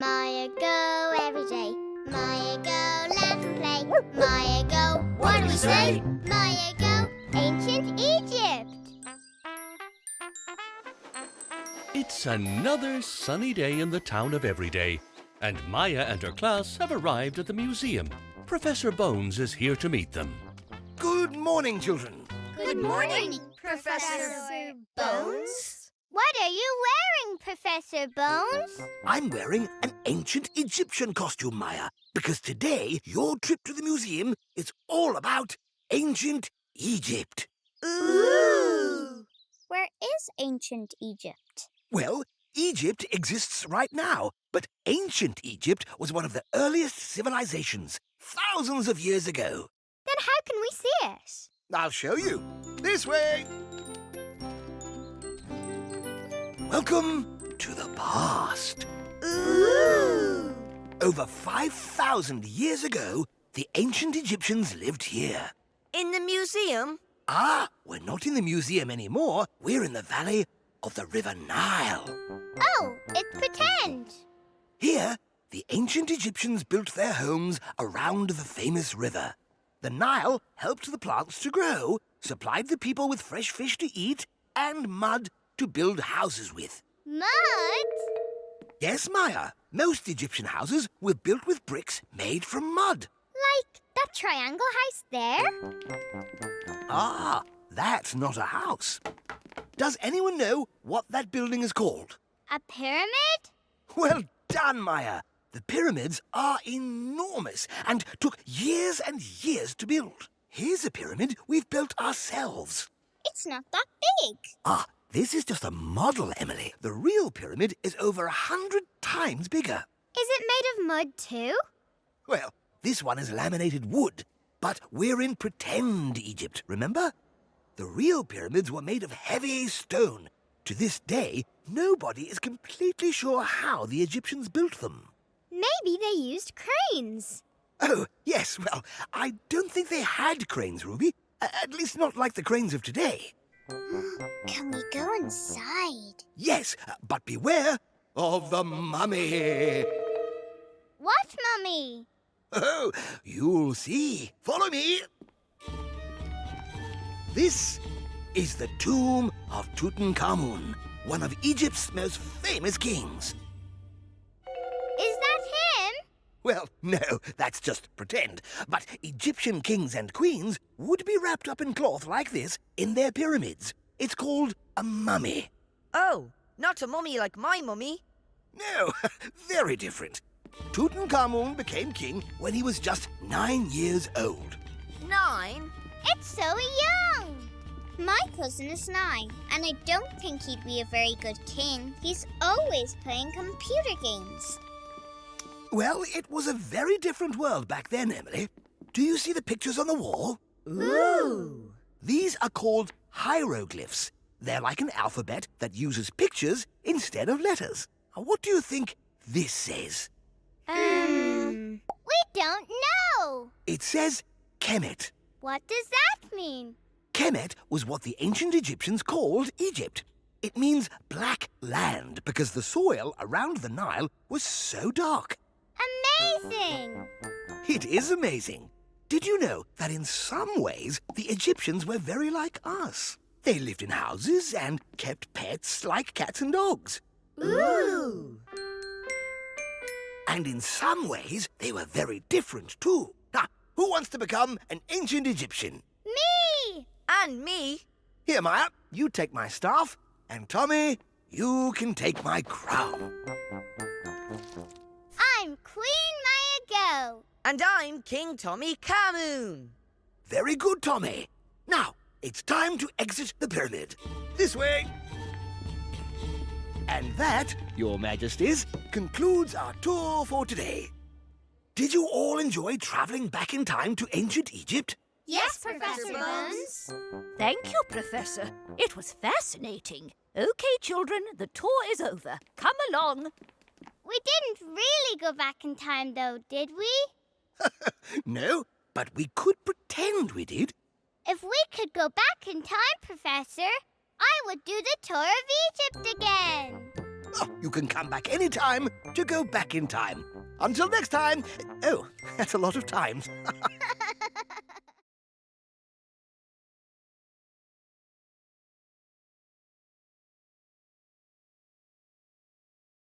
Mya Go every day. Mya Go, laugh and play. Mya Go, What do we say? Mya Go, ancient Egypt. It's another sunny day in the town of Everyday, and Maya and her class have arrived at the museum. Professor Bones is here to meet them. Good morning, children. Good morning, Professor Bones. What are you wearing, Professor Bones? I'm wearing an ancient Egyptian costume, Maya, because today your trip to the museum is all about ancient Egypt. Ooh! Where is ancient Egypt? Well, Egypt exists right now, but ancient Egypt was one of the earliest civilizations, thousands of years ago. Then how can we see it? I'll show you. This way. Welcome to the past. Ooh! Over 5,000 years ago, the ancient Egyptians lived here. In the museum? Ah, we're not in the museum anymore. We're in the valley of the River Nile. Oh, it's pretend. Here, the ancient Egyptians built their homes around the famous river. The Nile helped the plants to grow, supplied the people with fresh fish to eat, and mud to build houses with. Mud? Yes, Maya. Most Egyptian houses were built with bricks made from mud. Like that triangle house there? Ah, that's not a house. Does anyone know what that building is called? A pyramid? Well done, Maya. The pyramids are enormous and took years and years to build. Here's a pyramid we've built ourselves. It's not that big. Ah, this is just a model, Emily. The real pyramid is over 100 times bigger. Is it made of mud too? Well, this one is laminated wood, but we're in pretend Egypt, remember? The real pyramids were made of heavy stone. To this day, nobody is completely sure how the Egyptians built them. Maybe they used cranes. Oh, yes, well, I don't think they had cranes, Ruby. At least not like the cranes of today. Can we go inside? Yes, but beware of the mummy. What, Mummy? Oh, you'll see. Follow me. This is the tomb of Tutankhamun, one of Egypt's most famous kings. Is that him? Well, no, that's just pretend. But Egyptian kings and queens would be wrapped up in cloth like this in their pyramids. It's called a mummy. Oh, not a mummy like my mummy. No, very different. Tutankhamun became king when he was just 9 years old. 9? It's so young. My cousin is 9, and I don't think he'd be a very good king. He's always playing computer games. Well, it was a very different world back then, Emily. Do you see the pictures on the wall? Ooh! These are called hieroglyphs. They're like an alphabet that uses pictures instead of letters. Now, what do you think this says? We don't know. It says Kemet. What does that mean? Kemet was what the ancient Egyptians called Egypt. It means black land because the soil around the Nile was so dark. Amazing. It is amazing. Did you know that in some ways the Egyptians were very like us? They lived in houses and kept pets like cats and dogs. Ooh! And in some ways they were very different too. Now, who wants to become an ancient Egyptian? Me. And me. Here, Maya, you take my staff, and Tommy, you can take my crown. I'm Queen Mya Go. And I'm King Tommy Kamoon. Very good, Tommy. Now, it's time to exit the pyramid. This way. And that, Your Majesties, concludes our tour for today. Did you all enjoy traveling back in time to ancient Egypt? Yes, Professor Bones. Thank you, Professor. It was fascinating. OK, children, the tour is over. Come along. We didn't really go back in time, though, did we? No, but we could pretend we did. If we could go back in time, Professor, I would do the tour of Egypt again. Oh, you can come back any time to go back in time. Until next time. Oh, that's a lot of times.